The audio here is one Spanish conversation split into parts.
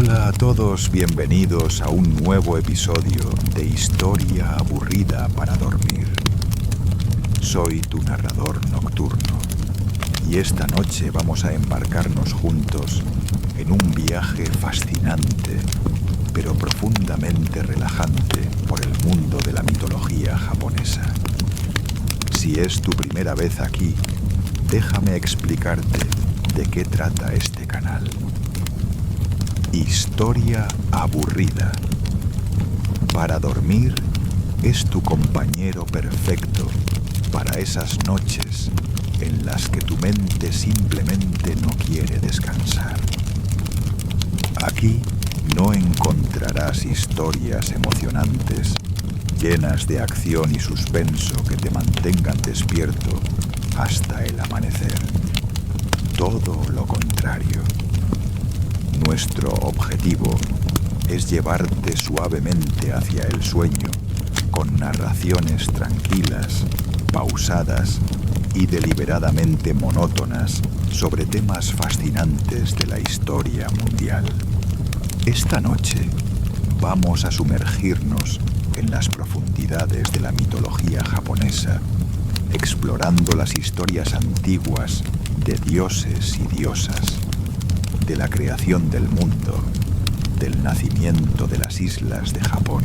Hola a todos, bienvenidos a un nuevo episodio de Historia aburrida para dormir. Soy tu narrador nocturno y esta noche vamos a embarcarnos juntos en un viaje fascinante, pero profundamente relajante por el mundo de la mitología japonesa. Si es tu primera vez aquí, déjame explicarte de qué trata este canal. Historia aburrida. Para dormir es tu compañero perfecto para esas noches en las que tu mente simplemente no quiere descansar. Aquí no encontrarás historias emocionantes, llenas de acción y suspenso que te mantengan despierto hasta el amanecer. Todo lo contrario. Nuestro objetivo es llevarte suavemente hacia el sueño, con narraciones tranquilas, pausadas y deliberadamente monótonas sobre temas fascinantes de la historia mundial. Esta noche vamos a sumergirnos en las profundidades de la mitología japonesa, explorando las historias antiguas de dioses y diosas, de la creación del mundo, del nacimiento de las islas de Japón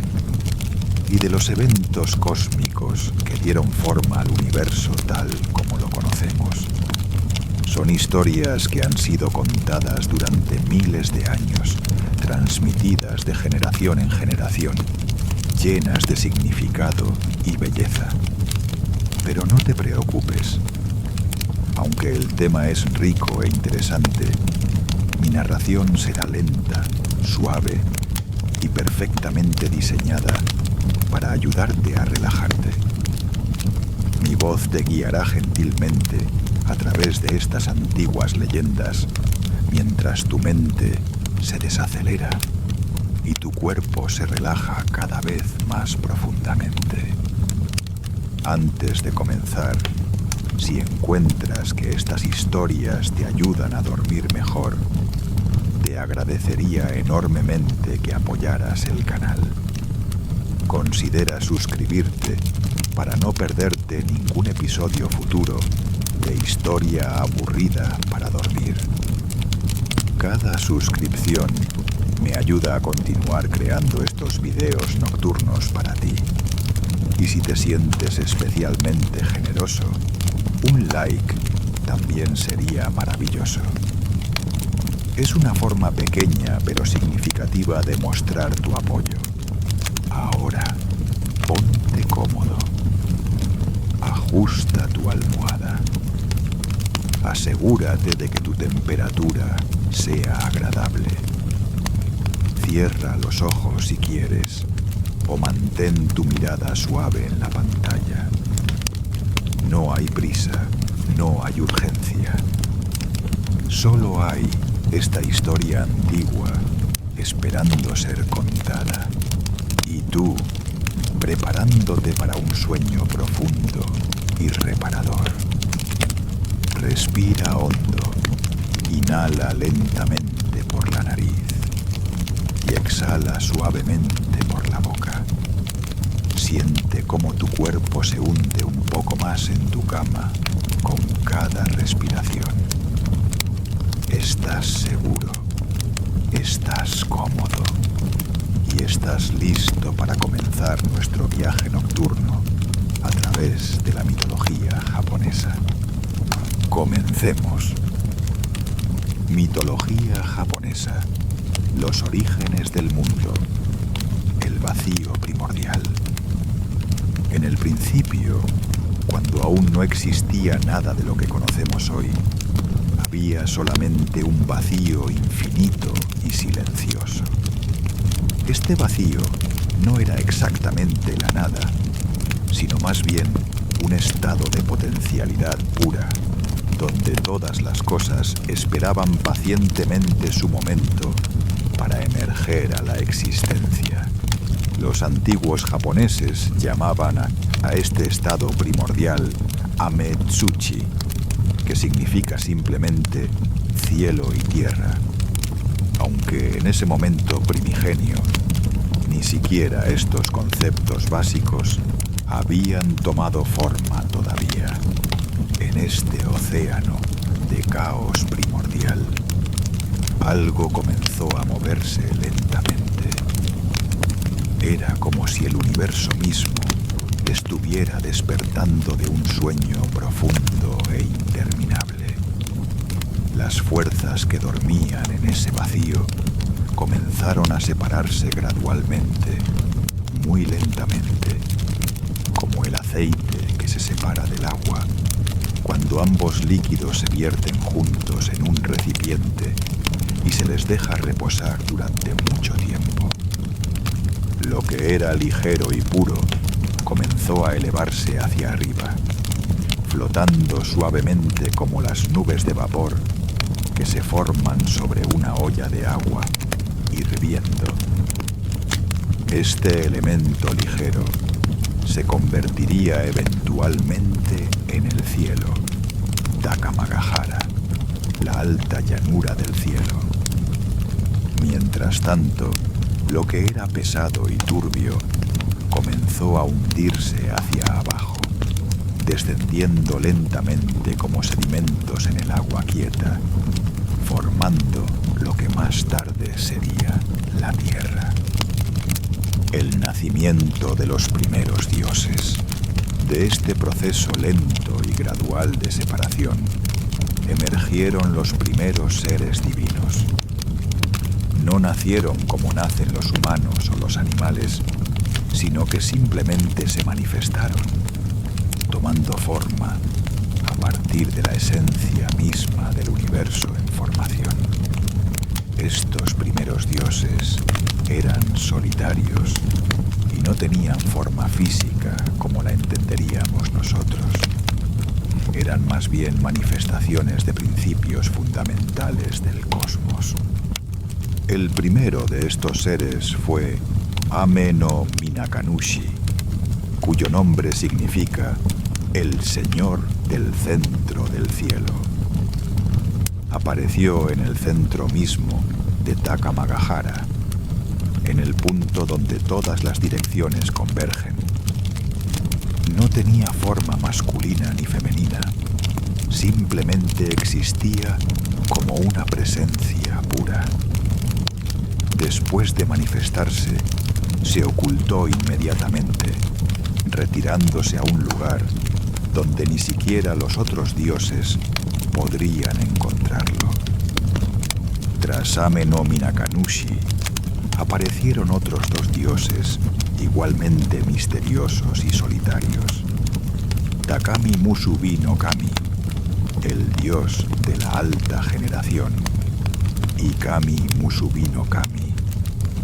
y de los eventos cósmicos que dieron forma al universo tal como lo conocemos. Son historias que han sido contadas durante miles de años, transmitidas de generación en generación, llenas de significado y belleza. Pero no te preocupes. Aunque el tema es rico e interesante, mi narración será lenta, suave y perfectamente diseñada para ayudarte a relajarte. Mi voz te guiará gentilmente a través de estas antiguas leyendas, mientras tu mente se desacelera y tu cuerpo se relaja cada vez más profundamente. Antes de comenzar, si encuentras que estas historias te ayudan a dormir mejor, te agradecería enormemente que apoyaras el canal. Considera suscribirte para no perderte ningún episodio futuro de Historia aburrida para dormir. Cada suscripción me ayuda a continuar creando estos videos nocturnos para ti. Y si te sientes especialmente generoso, un like también sería maravilloso. Es una forma pequeña pero significativa de mostrar tu apoyo. Ahora, ponte cómodo. Ajusta tu almohada. Asegúrate de que tu temperatura sea agradable. Cierra los ojos si quieres o mantén tu mirada suave en la pantalla. No hay prisa, no hay urgencia. Solo hay esta historia antigua esperando ser contada. Y tú, preparándote para un sueño profundo y reparador. Respira hondo, inhala lentamente por la nariz y exhala suavemente por la boca. Siente cómo tu cuerpo se hunde un poco más en tu cama con cada respiración. Estás seguro, estás cómodo y estás listo para comenzar nuestro viaje nocturno a través de la mitología japonesa. Comencemos. Mitología japonesa. Los orígenes del mundo. El vacío primordial. En el principio, cuando aún no existía nada de lo que conocemos hoy, había solamente un vacío infinito y silencioso. Este vacío no era exactamente la nada, sino más bien un estado de potencialidad pura, donde todas las cosas esperaban pacientemente su momento para emerger a la existencia. Los antiguos japoneses llamaban a este estado primordial Ame-tsuchi, que significa simplemente cielo y tierra. aunque en ese momento primigenio ni siquiera estos conceptos básicos habían tomado forma todavía en este océano de caos primordial. Algo comenzó a moverse lentamente. Era como si el universo mismo estuviera despertando de un sueño profundo e interminable. Las fuerzas que dormían en ese vacío comenzaron a separarse gradualmente, muy lentamente, como el aceite que se separa del agua cuando ambos líquidos se vierten juntos en un recipiente y se les deja reposar durante mucho tiempo. Lo que era ligero y puro comenzó a elevarse hacia arriba, flotando suavemente como las nubes de vapor que se forman sobre una olla de agua hirviendo. Este elemento ligero se convertiría eventualmente en el cielo, Takamagahara, la alta llanura del cielo. Mientras tanto, lo que era pesado y turbio comenzó a hundirse hacia abajo, descendiendo lentamente como sedimentos en el agua quieta, formando lo que más tarde sería la Tierra. El nacimiento de los primeros dioses. De este proceso lento y gradual de separación, emergieron los primeros seres divinos. No nacieron como nacen los humanos o los animales, sino que simplemente se manifestaron, tomando forma a partir de la esencia misma del universo en formación. Estos primeros dioses eran solitarios y no tenían forma física como la entenderíamos nosotros. Eran más bien manifestaciones de principios fundamentales del cosmos. El primero de estos seres fue Ame no Minakanushi, cuyo nombre significa el Señor del centro del cielo. Apareció en el centro mismo de Takamagahara, en el punto donde todas las direcciones convergen. No tenía forma masculina ni femenina, simplemente existía como una presencia pura. Después de manifestarse, se ocultó inmediatamente, retirándose a un lugar donde ni siquiera los otros dioses podrían encontrarlo. Tras Ame no Minakanushi, aparecieron otros dos dioses igualmente misteriosos y solitarios. Takami Musubi no Kami, el dios de la alta generación, y Kami Musubi no Kami,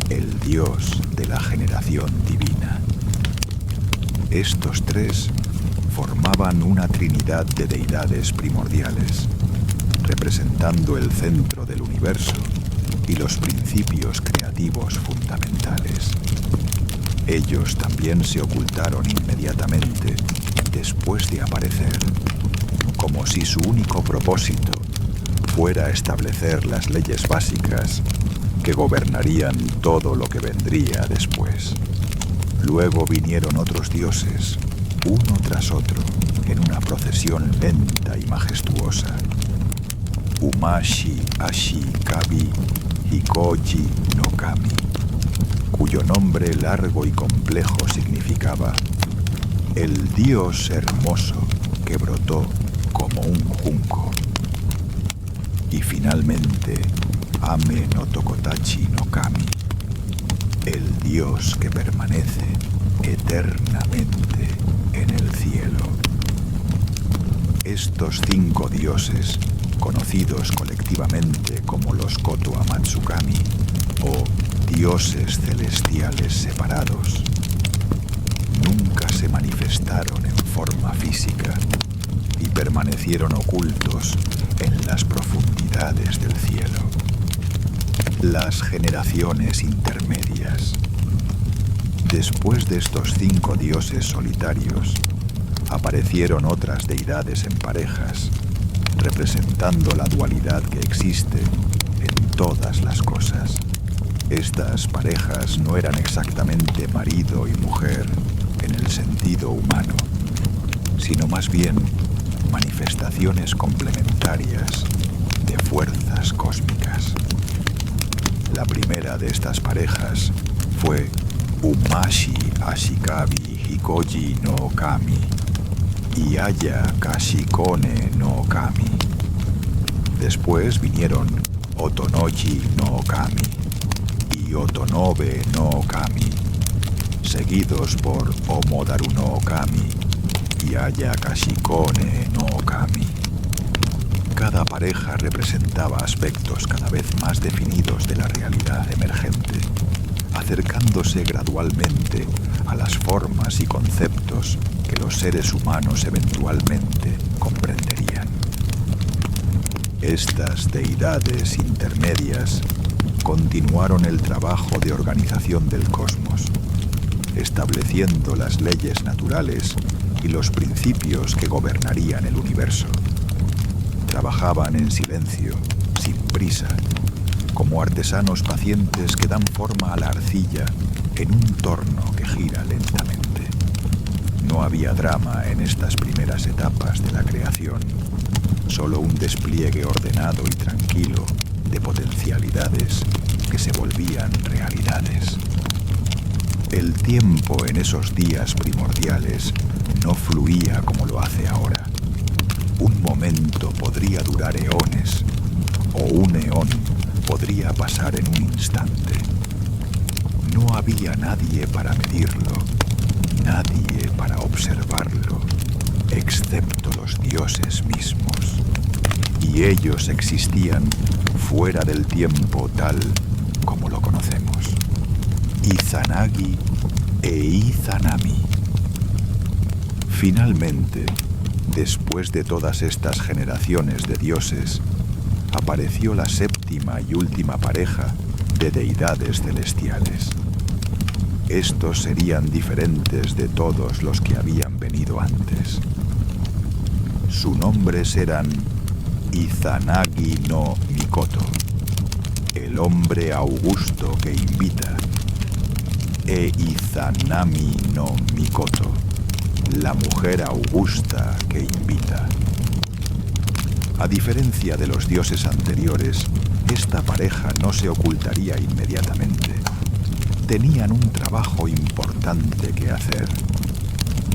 el dios de la generación divina. Estos tres formaban una trinidad de deidades primordiales, representando el centro del universo y los principios creativos fundamentales. Ellos también se ocultaron inmediatamente después de aparecer, como si su único propósito fuera establecer las leyes básicas que gobernarían todo lo que vendría después. Luego vinieron otros dioses, uno tras otro, en una procesión lenta y majestuosa. Umashi Ashi Kabi Hikoji no Kami, cuyo nombre largo y complejo significaba el dios hermoso que brotó como un junco. Y finalmente, Ame no Tokotachi no Kami, el dios que permanece eternamente en el cielo. Estos 5 dioses, conocidos colectivamente como los Koto Amatsukami, o dioses celestiales separados, nunca se manifestaron en forma física y permanecieron ocultos en las profundidades del cielo. Las generaciones intermedias. Después de estos 5 dioses solitarios, aparecieron otras deidades en parejas, representando la dualidad que existe en todas las cosas. Estas parejas no eran exactamente marido y mujer en el sentido humano, sino más bien manifestaciones complementarias de fuerzas cósmicas. La primera de estas parejas fue Umashi Ashikabi Hikoji no Kami y Aya Kashikone no Kami. Después vinieron Otonochi no Kami y Otonobe no Kami, seguidos por Omodaru no Kami y Aya Kashikone no Kami. Cada pareja representaba aspectos cada vez más definidos de la realidad emergente, acercándose gradualmente a las formas y conceptos que los seres humanos eventualmente comprenderían. Estas deidades intermedias continuaron el trabajo de organización del cosmos, estableciendo las leyes naturales y los principios que gobernarían el universo. Trabajaban en silencio, sin prisa, como artesanos pacientes que dan forma a la arcilla en un torno que gira lentamente. No había drama en estas primeras etapas de la creación, solo un despliegue ordenado y tranquilo de potencialidades que se volvían realidades. El tiempo en esos días primordiales no fluía como lo hace ahora. Un momento podría durar eones, o un eón podría pasar en un instante. No había nadie para medirlo, nadie para observarlo, excepto los dioses mismos. Y ellos existían fuera del tiempo tal como lo conocemos. Izanagi e Izanami. Finalmente, después de todas estas generaciones de dioses, apareció la séptima y última pareja de deidades celestiales. Estos serían diferentes de todos los que habían venido antes. Sus nombres eran Izanagi no Mikoto, el hombre augusto que invita, e Izanami no Mikoto, la mujer augusta que invita. A diferencia de los dioses anteriores, esta pareja no se ocultaría inmediatamente. Tenían un trabajo importante que hacer.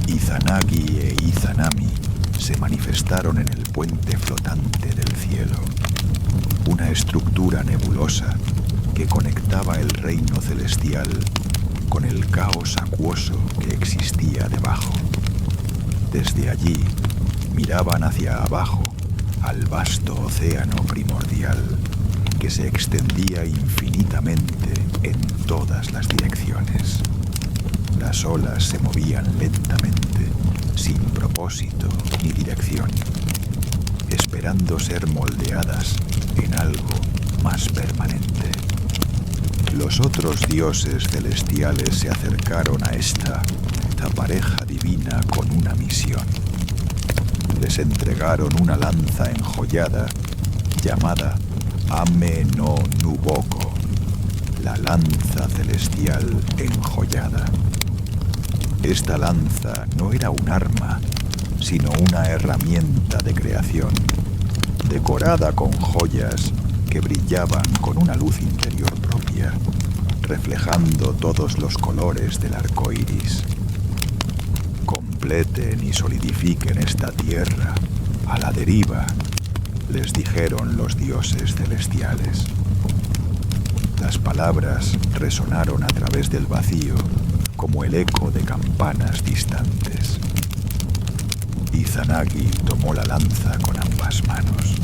Izanagi e Izanami se manifestaron en el puente flotante del cielo, una estructura nebulosa que conectaba el reino celestial con el caos acuoso que existía debajo. Desde allí miraban hacia abajo al vasto océano primordial que se extendía infinitamente en todas las direcciones. Las olas se movían lentamente, sin propósito ni dirección, esperando ser moldeadas en algo más permanente. Los otros dioses celestiales se acercaron a esta pareja divina con una misión. Les entregaron una lanza enjollada llamada Ame no Nuboko, la lanza celestial enjollada. Esta lanza no era un arma, sino una herramienta de creación, decorada con joyas que brillaban con una luz interior propia, reflejando todos los colores del arco iris. Completen y solidifiquen esta tierra a la deriva, les dijeron los dioses celestiales. Las palabras resonaron a través del vacío como el eco de campanas distantes. Izanagi tomó la lanza con ambas manos.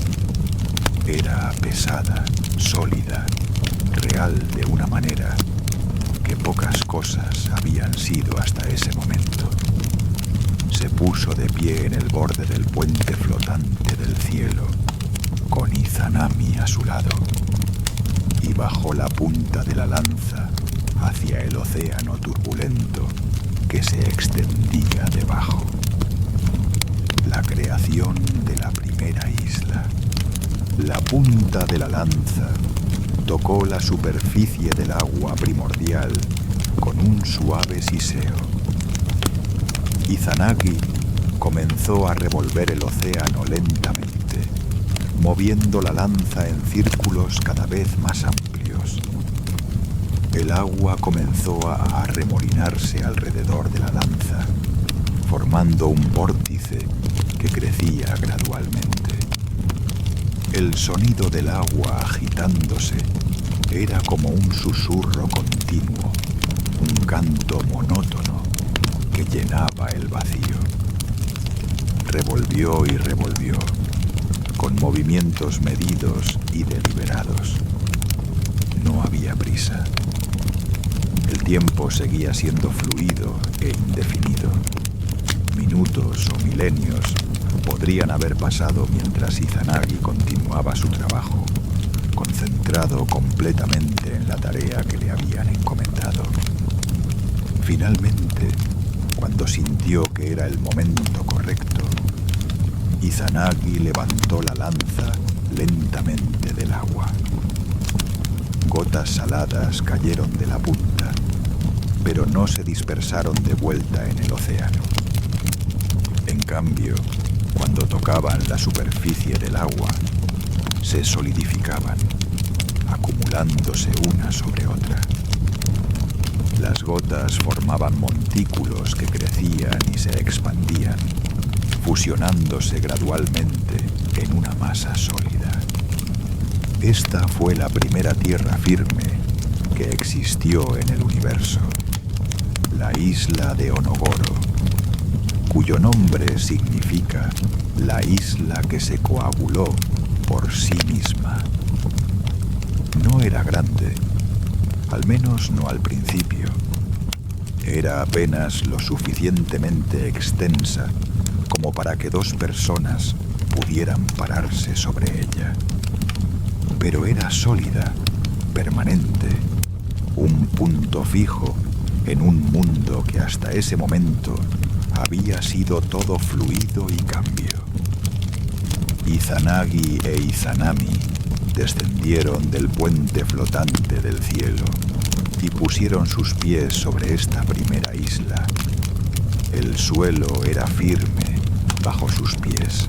Era pesada, sólida, real de una manera que pocas cosas habían sido hasta ese momento. Se puso de pie en el borde del puente flotante del cielo, con Izanami a su lado, y bajó la punta de la lanza hacia el océano turbulento que se extendía debajo. La creación de la primera isla. La punta de la lanza tocó la superficie del agua primordial con un suave siseo. Izanagi comenzó a revolver el océano lentamente, moviendo la lanza en círculos cada vez más amplios. El agua comenzó a arremolinarse alrededor de la lanza, formando un vórtice que crecía gradualmente. El sonido del agua agitándose era como un susurro continuo, un canto monótono que llenaba el vacío. Revolvió y revolvió, con movimientos medidos y deliberados. No había prisa. El tiempo seguía siendo fluido e indefinido. Minutos o milenios podrían haber pasado mientras Izanagi continuaba su trabajo, concentrado completamente en la tarea que le habían encomendado. Finalmente, cuando sintió que era el momento correcto, Izanagi levantó la lanza lentamente del agua. Gotas saladas cayeron de la punta, pero no se dispersaron de vuelta en el océano. En cambio, cuando tocaban la superficie del agua, se solidificaban, acumulándose una sobre otra. Las gotas formaban montículos que crecían y se expandían, fusionándose gradualmente en una masa sólida. Esta fue la primera tierra firme que existió en el universo, la isla de Onogoro, cuyo nombre significa la isla que se coaguló por sí misma. No era grande, al menos no al principio. Era apenas lo suficientemente extensa como para que dos personas pudieran pararse sobre ella. Pero era sólida, permanente, un punto fijo en un mundo que hasta ese momento había sido todo fluido y cambio. Izanagi e Izanami descendieron del puente flotante del cielo y pusieron sus pies sobre esta primera isla. El suelo era firme bajo sus pies,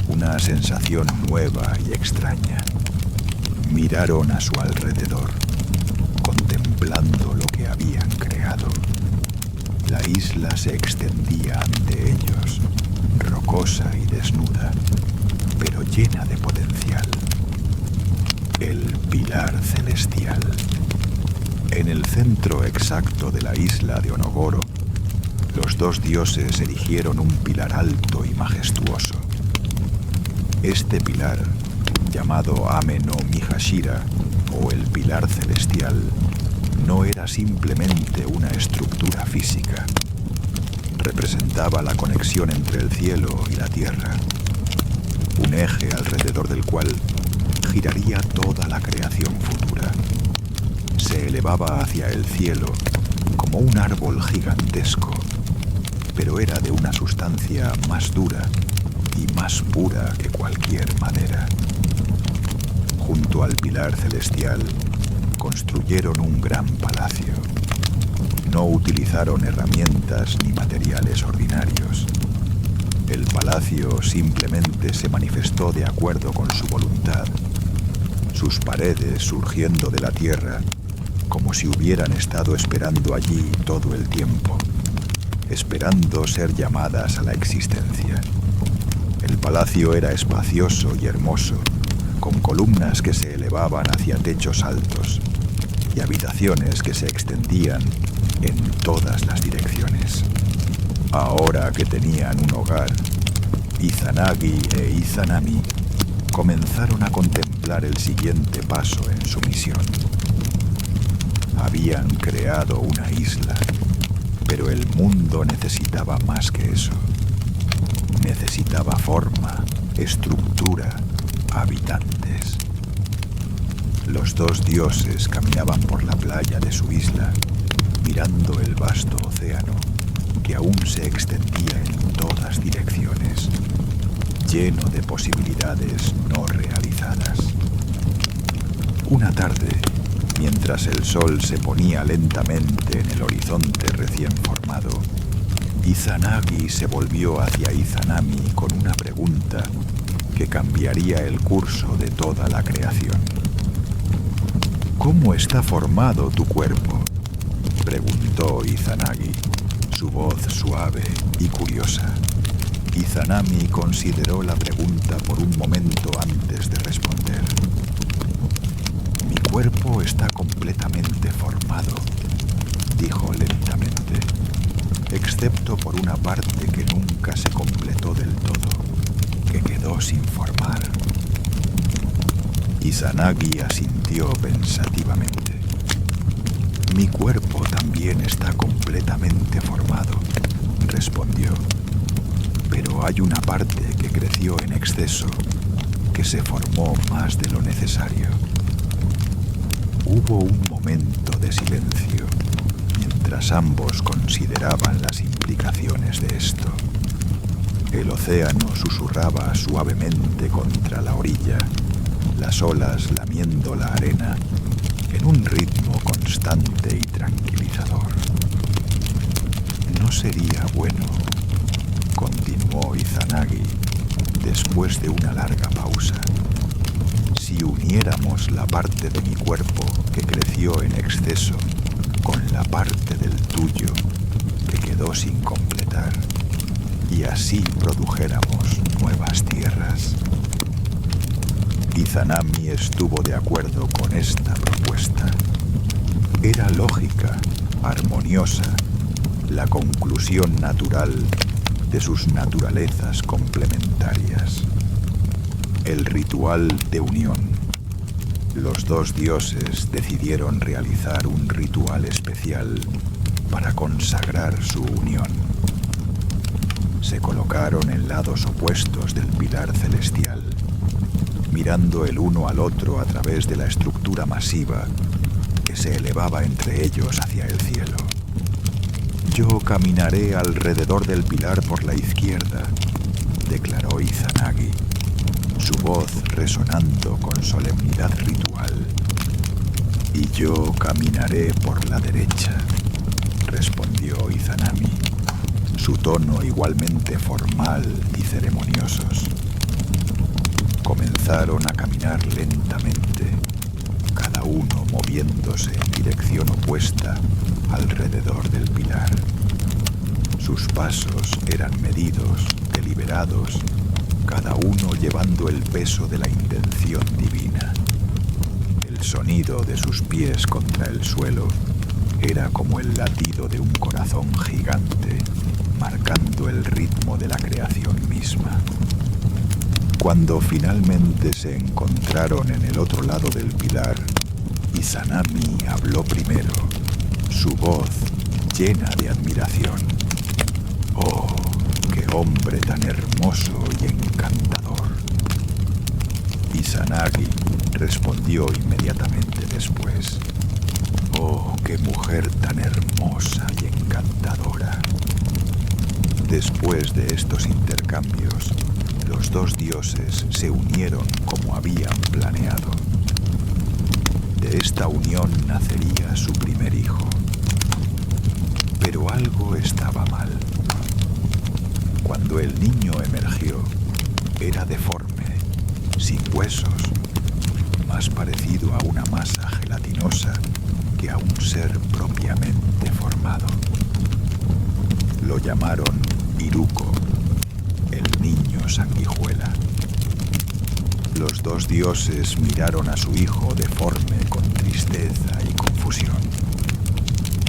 una sensación nueva y extraña. Miraron a su alrededor, contemplando lo que habían creado. La isla se extendía ante ellos, rocosa y desnuda, pero llena de potencial. El Pilar Celestial. En el centro exacto de la isla de Onogoro, los dos dioses erigieron un pilar alto y majestuoso. Este pilar, llamado Ame no Mihashira, o el Pilar Celestial, no era simplemente una estructura física. Representaba la conexión entre el cielo y la tierra, un eje alrededor del cual giraría toda la creación futura. Se elevaba hacia el cielo como un árbol gigantesco, pero era de una sustancia más dura y más pura que cualquier madera. Junto al Pilar Celestial construyeron un gran palacio. No utilizaron herramientas ni materiales ordinarios. El palacio simplemente se manifestó de acuerdo con su voluntad, sus paredes surgiendo de la tierra como si hubieran estado esperando allí todo el tiempo, esperando ser llamadas a la existencia. El palacio era espacioso y hermoso, con columnas que se elevaban hacia techos altos y habitaciones que se extendían en todas las direcciones. Ahora que tenían un hogar, Izanagi e Izanami comenzaron a contemplar el siguiente paso en su misión. Habían creado una isla, pero el mundo necesitaba más que eso. Necesitaba forma, estructura, habitantes. Los dos dioses caminaban por la playa de su isla, mirando el vasto océano que aún se extendía en todas direcciones, lleno de posibilidades no realizadas. Una tarde, mientras el sol se ponía lentamente en el horizonte recién formado, Izanagi se volvió hacia Izanami con una pregunta que cambiaría el curso de toda la creación. ¿Cómo está formado tu cuerpo?, preguntó Izanagi, su voz suave y curiosa. Izanami consideró la pregunta por un momento antes de responder. Mi cuerpo está completamente formado, dijo lentamente, excepto por una parte que nunca se completó del todo, que quedó sin formar. Izanagi asintió pensativamente. Mi cuerpo también está completamente formado, respondió, pero hay una parte que creció en exceso, que se formó más de lo necesario. Hubo un momento de silencio, mientras ambos consideraban las implicaciones de esto. El océano susurraba suavemente contra la orilla, las olas lamiendo la arena, en un ritmo constante y tranquilizador. No sería bueno, continuó Izanagi, después de una larga pausa, si uniéramos la parte de mi cuerpo que creció en exceso con la parte del tuyo que quedó sin completar, y así produjéramos nuevas tierras. Izanami estuvo de acuerdo con esta propuesta. Era lógica, armoniosa, la conclusión natural de sus naturalezas complementarias. El ritual de unión. Los dos dioses decidieron realizar un ritual especial para consagrar su unión. Se colocaron en lados opuestos del pilar celestial, mirando el uno al otro a través de la estructura masiva que se elevaba entre ellos hacia el cielo. Yo caminaré alrededor del pilar por la izquierda, declaró Izanagi, su voz resonando con solemnidad ritual. Y yo caminaré por la derecha, respondió Izanami, su tono igualmente formal y ceremoniosos. Comenzaron a caminar lentamente, cada uno moviéndose en dirección opuesta alrededor del pilar. Sus pasos eran medidos, deliberados, cada uno llevando el peso de la intención divina. El sonido de sus pies contra el suelo era como el latido de un corazón gigante, marcando el ritmo de la creación misma. Cuando finalmente se encontraron en el otro lado del pilar, Izanami habló primero, su voz llena de admiración. ¡Oh, qué hombre tan hermoso y encantador! Izanagi respondió inmediatamente después. ¡Oh, qué mujer tan hermosa y encantadora! Después de estos intercambios, los dos dioses se unieron como habían planeado. De esta unión nacería su primer hijo. Pero algo estaba mal. Cuando el niño emergió, era deforme, sin huesos, más parecido a una masa gelatinosa que a un ser propiamente formado. Lo llamaron Hiruko, el niño sanguijuela. Los dos dioses miraron a su hijo deforme con tristeza y confusión.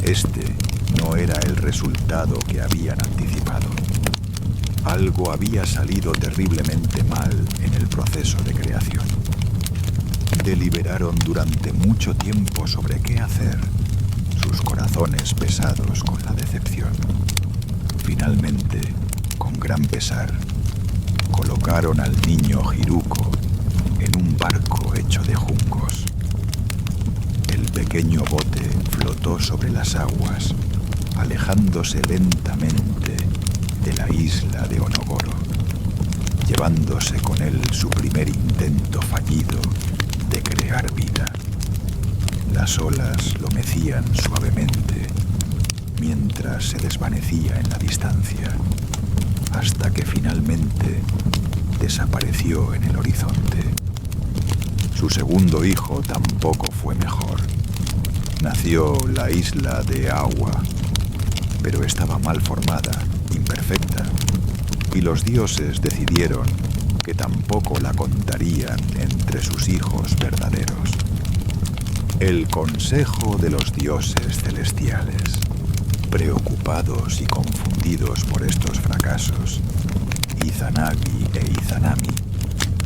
Este no era el resultado que habían anticipado. Algo había salido terriblemente mal en el proceso de creación. Deliberaron durante mucho tiempo sobre qué hacer, sus corazones pesados con la decepción. Finalmente, con gran pesar, colocaron al niño Hiruko en un barco hecho de juncos. El pequeño bote flotó sobre las aguas, alejándose lentamente de la isla de Onogoro, llevándose con él su primer intento fallido de crear vida. Las olas lo mecían suavemente mientras se desvanecía en la distancia, hasta que finalmente desapareció en el horizonte. Su segundo hijo tampoco fue mejor. Nació la isla de Agua, pero estaba mal formada, imperfecta, y los dioses decidieron que tampoco la contarían entre sus hijos verdaderos. El consejo de los dioses celestiales, preocupados y confundidos por estos fracasos, Izanagi e Izanami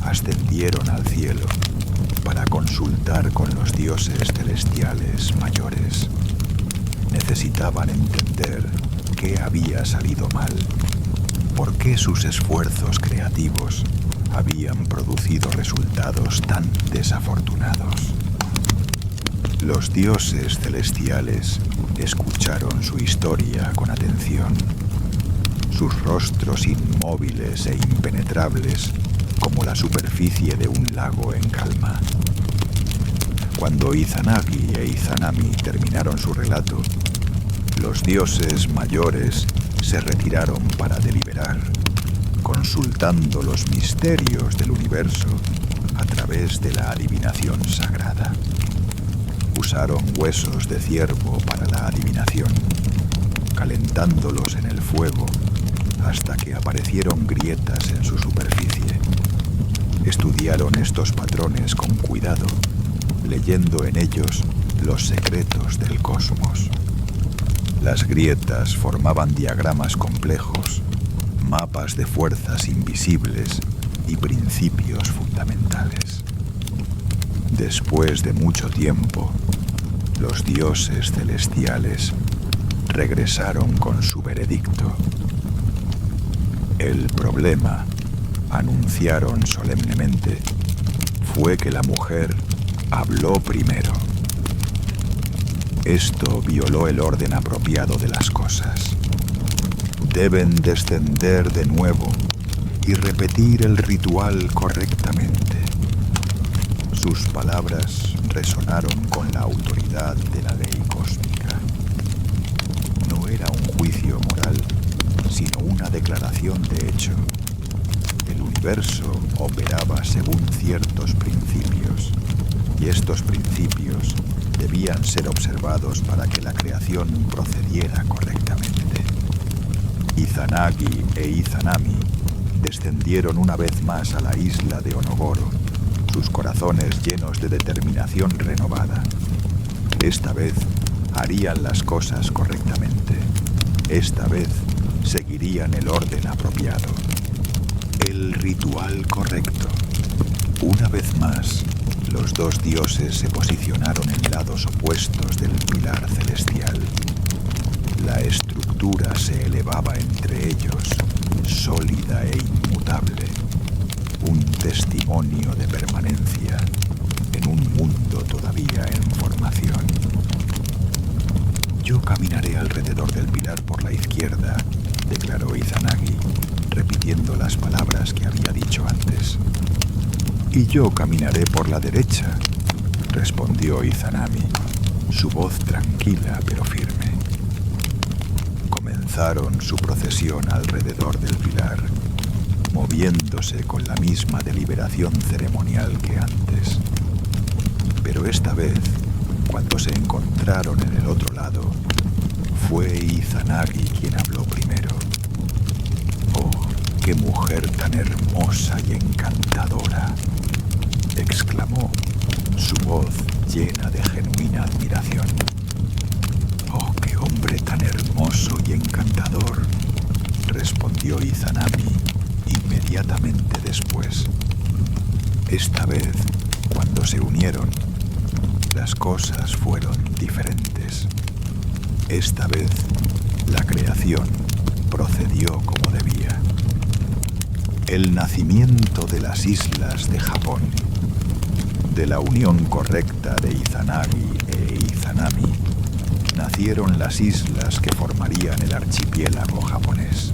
ascendieron al cielo para consultar con los dioses celestiales mayores. Necesitaban entender qué había salido mal, por qué sus esfuerzos creativos habían producido resultados tan desafortunados. Los dioses celestiales escucharon su historia con atención. Sus rostros inmóviles e impenetrables como la superficie de un lago en calma. Cuando Izanagi e Izanami terminaron su relato, los dioses mayores se retiraron para deliberar, consultando los misterios del universo a través de la adivinación sagrada. Usaron huesos de ciervo para la adivinación, calentándolos en el fuego hasta que aparecieron grietas en su superficie. Estudiaron estos patrones con cuidado, leyendo en ellos los secretos del cosmos. Las grietas formaban diagramas complejos, mapas de fuerzas invisibles y principios fundamentales. Después de mucho tiempo, los dioses celestiales regresaron con su veredicto. El problema, anunciaron solemnemente, fue que la mujer habló primero. Esto violó el orden apropiado de las cosas. Deben descender de nuevo y repetir el ritual correctamente. Sus palabras resonaron con la autoridad de la ley cósmica. No era un juicio moral, sino una declaración de hecho. El universo operaba según ciertos principios, y estos principios debían ser observados para que la creación procediera correctamente. Izanagi e Izanami descendieron una vez más a la isla de Onogoro, sus corazones llenos de determinación renovada. Esta vez harían las cosas correctamente. Esta vez seguirían el orden apropiado. El ritual correcto. Una vez más, los dos dioses se posicionaron en lados opuestos del pilar celestial. La estructura se elevaba entre ellos, sólida e inmutable, un testimonio de permanencia en un mundo todavía en formación. Yo caminaré alrededor del pilar por la izquierda, declaró Izanagi, repitiendo las palabras que había dicho antes. Y yo caminaré por la derecha, respondió Izanami, su voz tranquila pero firme. Comenzaron su procesión alrededor del pilar, moviéndose con la misma deliberación ceremonial que antes. Pero esta vez, cuando se encontraron en el otro lado, fue Izanagi quien habló primero. ¡Oh, qué mujer tan hermosa y encantadora!, exclamó, su voz llena de genuina admiración. ¡Oh, qué hombre tan hermoso y encantador!, respondió Izanami inmediatamente después. Esta vez, cuando se unieron, las cosas fueron diferentes. Esta vez, la creación procedió como debía. El nacimiento de las islas de Japón, de la unión correcta de Izanagi e Izanami, nacieron las islas que formarían el archipiélago japonés.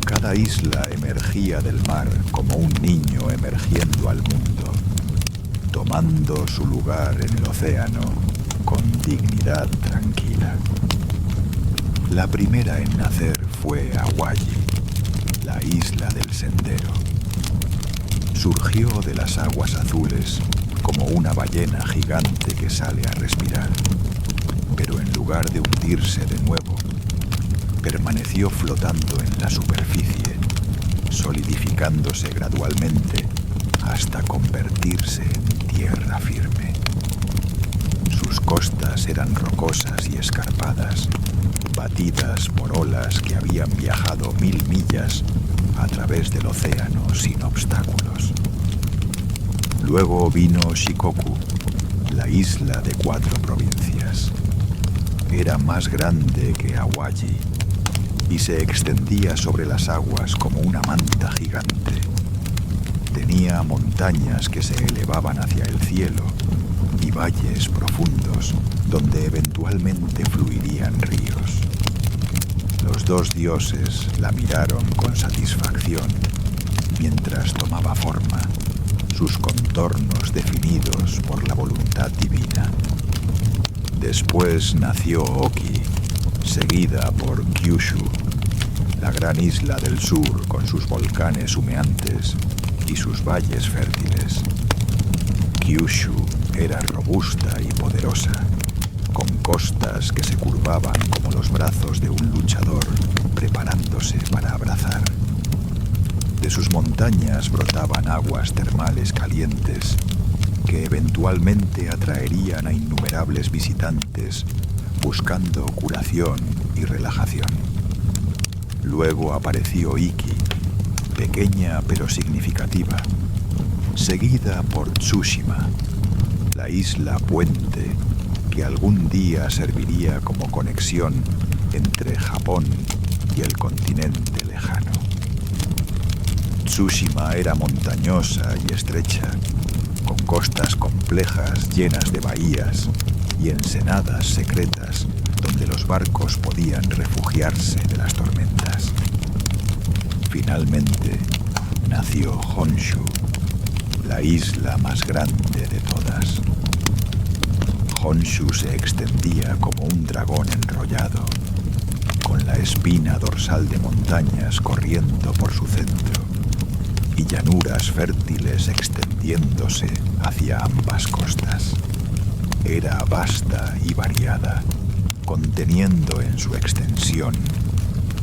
Cada isla emergía del mar como un niño emergiendo al mundo, tomando su lugar en el océano con dignidad tranquila. La primera en nacer fue Awaji, la isla del sendero. Surgió de las aguas azules como una ballena gigante que sale a respirar, pero en lugar de hundirse de nuevo, permaneció flotando en la superficie, solidificándose gradualmente hasta convertirse en tierra firme. Sus costas eran rocosas y escarpadas, batidas por olas que habían viajado 1000 millas a través del océano sin obstáculos. Luego vino Shikoku, la isla de 4 provincias. Era más grande que Awaji y se extendía sobre las aguas como una manta gigante. Tenía montañas que se elevaban hacia el cielo y valles profundos donde eventualmente fluirían ríos. Los 2 dioses la miraron con satisfacción mientras tomaba forma, sus contornos definidos por la voluntad divina. Después nació Oki, seguida por Kyushu, la gran isla del sur con sus volcanes humeantes y sus valles fértiles. Kyushu era robusta y poderosa, con costas que se curvaban como los brazos de un luchador preparándose para abrazar. De sus montañas brotaban aguas termales calientes que eventualmente atraerían a innumerables visitantes buscando curación y relajación. Luego apareció Iki, pequeña pero significativa, seguida por Tsushima, la isla puente que algún día serviría como conexión entre Japón y el continente lejano. Tsushima era montañosa y estrecha, con costas complejas llenas de bahías y ensenadas secretas donde los barcos podían refugiarse de las tormentas. Finalmente nació Honshu, la isla más grande de todas. Honshu se extendía como un dragón enrollado, con la espina dorsal de montañas corriendo por su centro y llanuras fértiles extendiéndose hacia ambas costas. Era vasta y variada, conteniendo en su extensión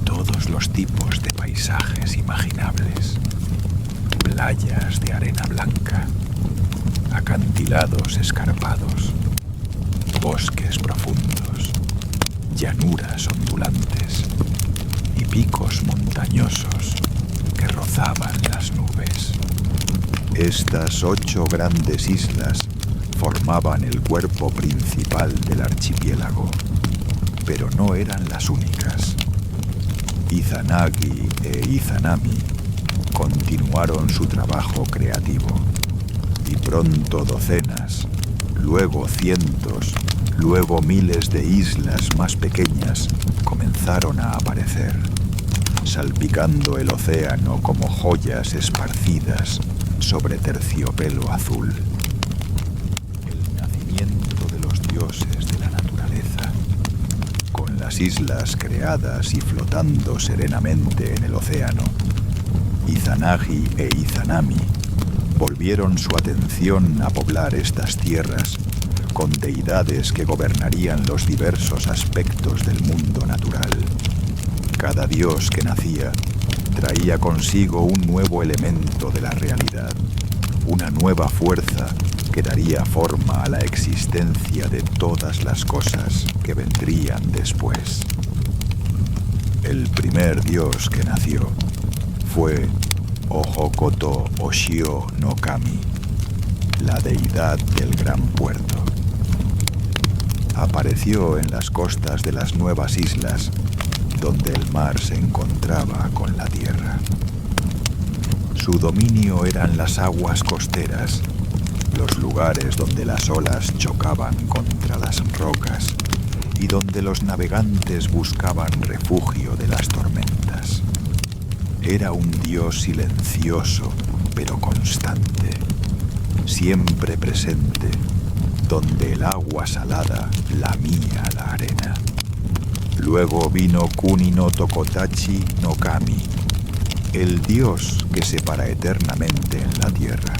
todos los tipos de paisajes imaginables. Playas de arena blanca, acantilados escarpados, bosques profundos, llanuras ondulantes y picos montañosos que rozaban las nubes. Estas 8 grandes islas formaban el cuerpo principal del archipiélago, pero no eran las únicas. Izanagi e Izanami continuaron su trabajo creativo, y pronto docenas, luego cientos, luego miles de islas más pequeñas comenzaron a aparecer, salpicando el océano como joyas esparcidas sobre terciopelo azul. El nacimiento de los dioses de la naturaleza, con las islas creadas y flotando serenamente en el océano. Izanagi e Izanami volvieron su atención a poblar estas tierras con deidades que gobernarían los diversos aspectos del mundo natural. Cada dios que nacía traía consigo un nuevo elemento de la realidad, una nueva fuerza que daría forma a la existencia de todas las cosas que vendrían después. El primer dios que nació fue Ojokoto Oshio no Kami, la deidad del gran puerto. Apareció en las costas de las nuevas islas, donde el mar se encontraba con la tierra. Su dominio eran las aguas costeras, los lugares donde las olas chocaban contra las rocas y donde los navegantes buscaban refugio de las tormentas. Era un dios silencioso, pero constante, siempre presente, donde el agua salada lamía la arena. Luego vino Kuni no Tokotachi no Kami, el dios que se para eternamente en la tierra.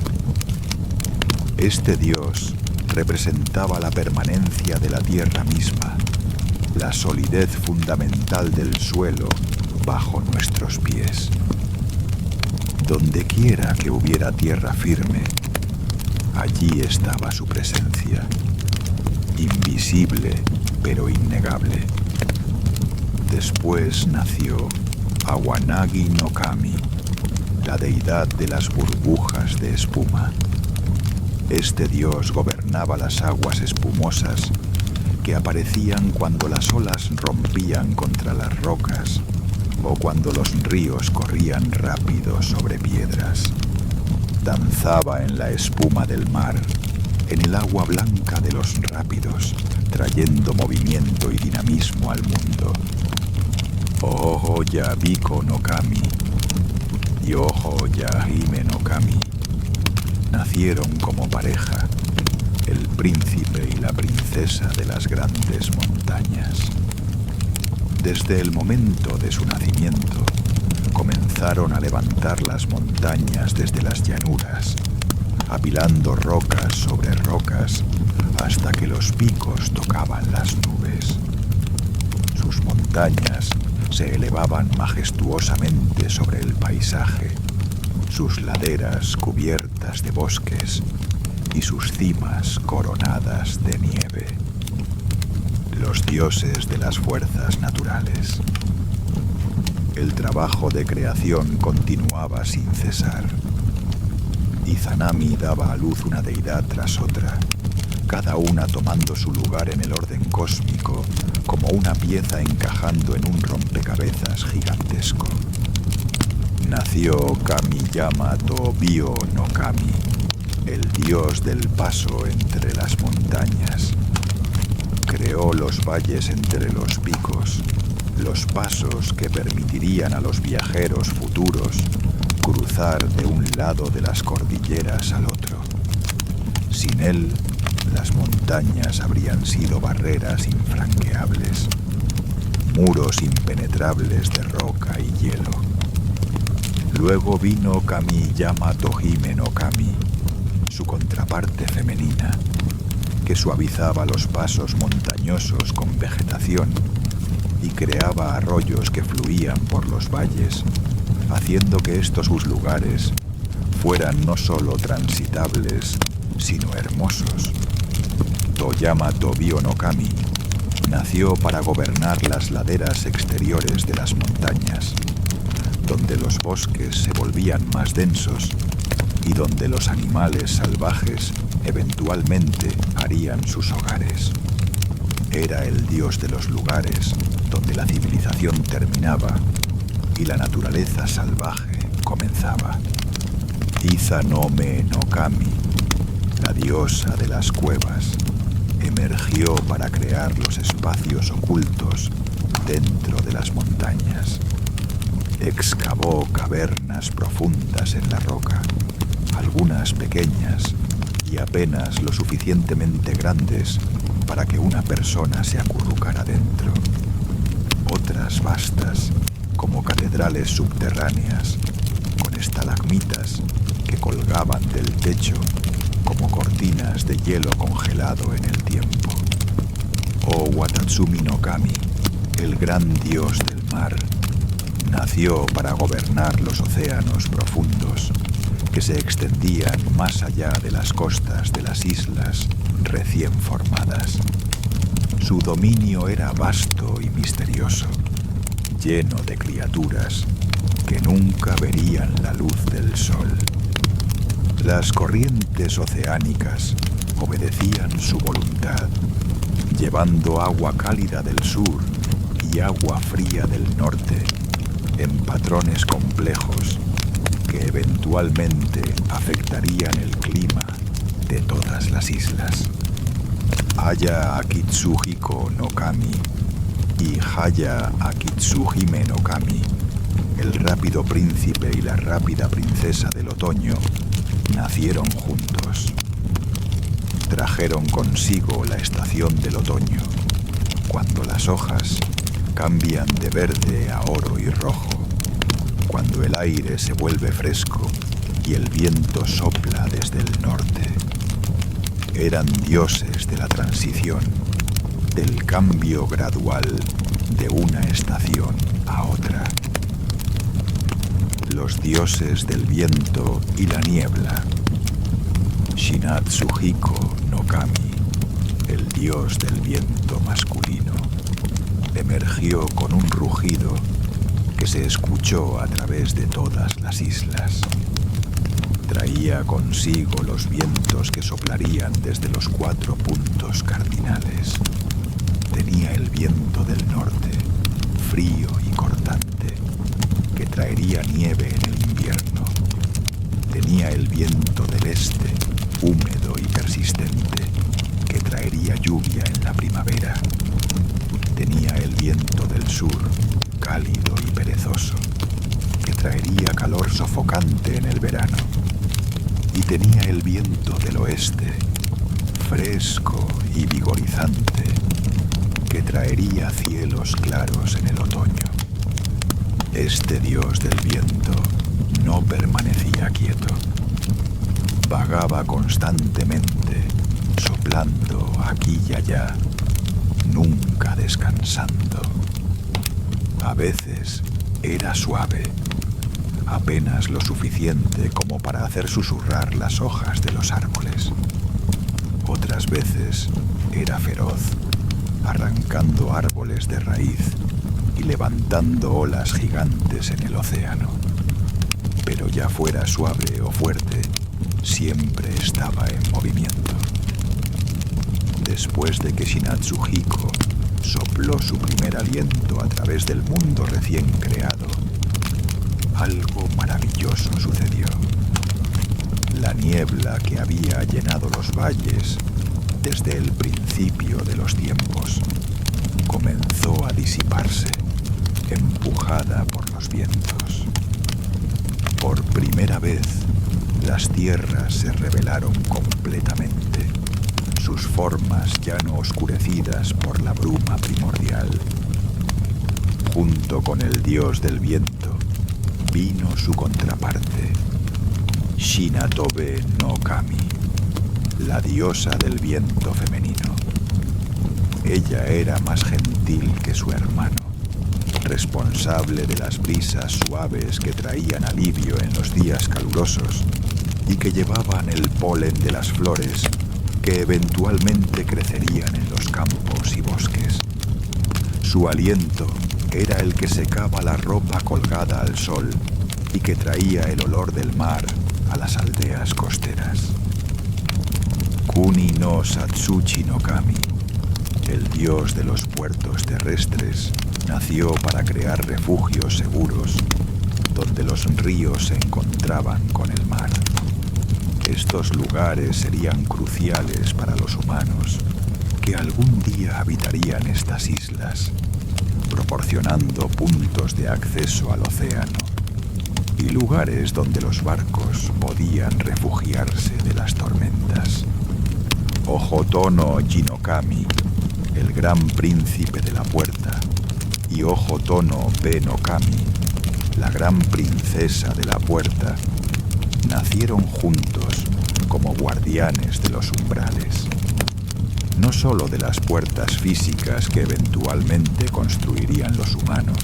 Este dios representaba la permanencia de la tierra misma, la solidez fundamental del suelo bajo nuestros pies. Donde quiera que hubiera tierra firme, allí estaba su presencia, invisible pero innegable. Después nació Awanagi no Kami, la deidad de las burbujas de espuma. Este dios gobernaba las aguas espumosas que aparecían cuando las olas rompían contra las rocas o cuando los ríos corrían rápido sobre piedras. Danzaba en la espuma del mar, en el agua blanca de los rápidos, trayendo movimiento y dinamismo al mundo. Ojo ya Biko no Kami y Ojo ya Hime no Kami nacieron como pareja, el príncipe y la princesa de las grandes montañas. Desde el momento de su nacimiento, comenzaron a levantar las montañas desde las llanuras, apilando rocas sobre rocas hasta que los picos tocaban las nubes. Sus montañas se elevaban majestuosamente sobre el paisaje, sus laderas cubiertas de bosques y sus cimas coronadas de nieve. Los dioses de las fuerzas naturales. El trabajo de creación continuaba sin cesar. Izanami daba a luz una deidad tras otra, cada una tomando su lugar en el orden cósmico como una pieza encajando en un rompecabezas gigantesco. Nació Kamiyama Tobio no Kami, el dios del paso entre las montañas. Creó los valles entre los picos, los pasos que permitirían a los viajeros futuros cruzar de un lado de las cordilleras al otro. Sin él, las montañas habrían sido barreras infranqueables, muros impenetrables de roca y hielo. Luego vino Kamiyama Tohime no Kami, su contraparte femenina, que suavizaba los pasos montañosos con vegetación y creaba arroyos que fluían por los valles, haciendo que estos sus lugares fueran no solo transitables, sino hermosos. Toyama Tobio no Kami nació para gobernar las laderas exteriores de las montañas, donde los bosques se volvían más densos y donde los animales salvajes eventualmente harían sus hogares. Era el dios de los lugares donde la civilización terminaba y la naturaleza salvaje comenzaba. Izanome no Kami, la diosa de las cuevas, emergió para crear los espacios ocultos dentro de las montañas. Excavó cavernas profundas en la roca, algunas pequeñas y apenas lo suficientemente grandes para que una persona se acurrucara dentro. Otras vastas, como catedrales subterráneas, con estalagmitas que colgaban del techo como cortinas de hielo congelado en el tiempo. Oh Watatsumi no Kami, el gran dios del mar, nació para gobernar los océanos profundos que se extendían más allá de las costas de las islas recién formadas. Su dominio era vasto y misterioso, lleno de criaturas que nunca verían la luz del sol. Las corrientes oceánicas obedecían su voluntad, llevando agua cálida del sur y agua fría del norte en patrones complejos que eventualmente afectarían el clima de todas las islas. Haya Akitsuhiko no Kami y Haya Akitsuhime no Kami, el rápido príncipe y la rápida princesa del otoño, nacieron juntos. Trajeron consigo la estación del otoño, cuando las hojas cambian de verde a oro y rojo, cuando el aire se vuelve fresco y el viento sopla desde el norte. Eran dioses de la transición, del cambio gradual de una estación a otra. Los dioses del viento y la niebla. Shinatsuhiko no Kami, el dios del viento masculino, emergió con un rugido que se escuchó a través de todas las islas. Traía consigo los vientos que soplarían desde los 4 puntos cardinales. Tenía el viento del norte, frío y cortante, que traería nieve en el invierno. Tenía el viento del este, húmedo y persistente, que traería lluvia en la primavera. Tenía el viento del sur, cálido y perezoso, que traería calor sofocante en el verano. Y tenía el viento del oeste, fresco y vigorizante, que traería cielos claros en el otoño. Este dios del viento no permanecía quieto. Vagaba constantemente, soplando aquí y allá, nunca descansando. A veces era suave, apenas lo suficiente como para hacer susurrar las hojas de los árboles. Otras veces era feroz, arrancando árboles de raíz y levantando olas gigantes en el océano. Pero ya fuera suave o fuerte, siempre estaba en movimiento. Después de que Shinatsuhiko sopló su primer aliento a través del mundo recién creado, algo maravilloso sucedió. La niebla que había llenado los valles desde el principio de los tiempos comenzó a disiparse, empujada por los vientos. Por primera vez, las tierras se revelaron completamente, sus formas ya no oscurecidas por la bruma primordial. Junto con el dios del viento, vino su contraparte, Shinatobe no Kami, la diosa del viento femenino. Ella era más gentil que su hermano, responsable de las brisas suaves que traían alivio en los días calurosos y que llevaban el polen de las flores que eventualmente crecerían en los campos y bosques. Su aliento era el que secaba la ropa colgada al sol y que traía el olor del mar a las aldeas costeras. Kuni no Satsuchi no Kami, el dios de los puertos terrestres, nació para crear refugios seguros donde los ríos se encontraban con el mar. Estos lugares serían cruciales para los humanos que algún día habitarían estas islas, proporcionando puntos de acceso al océano y lugares donde los barcos podían refugiarse de las tormentas. Ojotono Jinokami, el gran príncipe de la puerta, y Ojotono Be no Kami, la gran princesa de la puerta, nacieron juntos como guardianes de los umbrales. No solo de las puertas físicas que eventualmente construirían los humanos,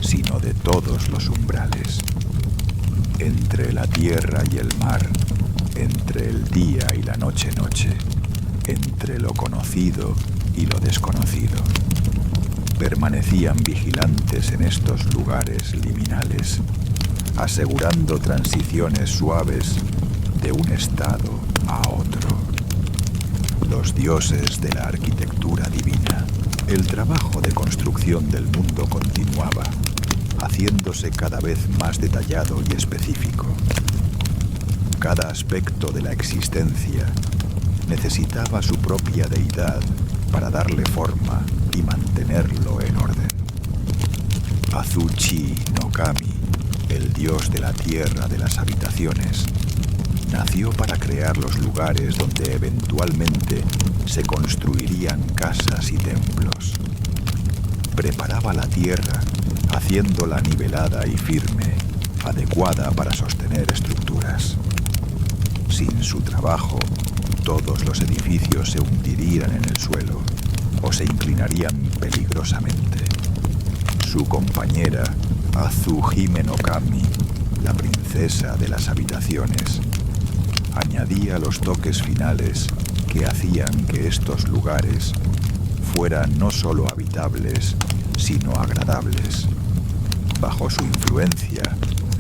sino de todos los umbrales. Entre la tierra y el mar, entre el día y la noche, entre lo conocido y lo desconocido. Permanecían vigilantes en estos lugares liminales, asegurando transiciones suaves de un estado a otro. Los dioses de la arquitectura divina. El trabajo de construcción del mundo continuaba, haciéndose cada vez más detallado y específico. Cada aspecto de la existencia necesitaba su propia deidad para darle forma y mantenerlo en orden. Azuchi no Kami, el dios de la tierra de las habitaciones, nació para crear los lugares donde eventualmente se construirían casas y templos. Preparaba la tierra, haciéndola nivelada y firme, adecuada para sostener estructuras. Sin su trabajo, todos los edificios se hundirían en el suelo o se inclinarían peligrosamente. Su compañera, Azuhime no Kami, la princesa de las habitaciones, añadía los toques finales que hacían que estos lugares fueran no solo habitables, sino agradables. Bajo su influencia,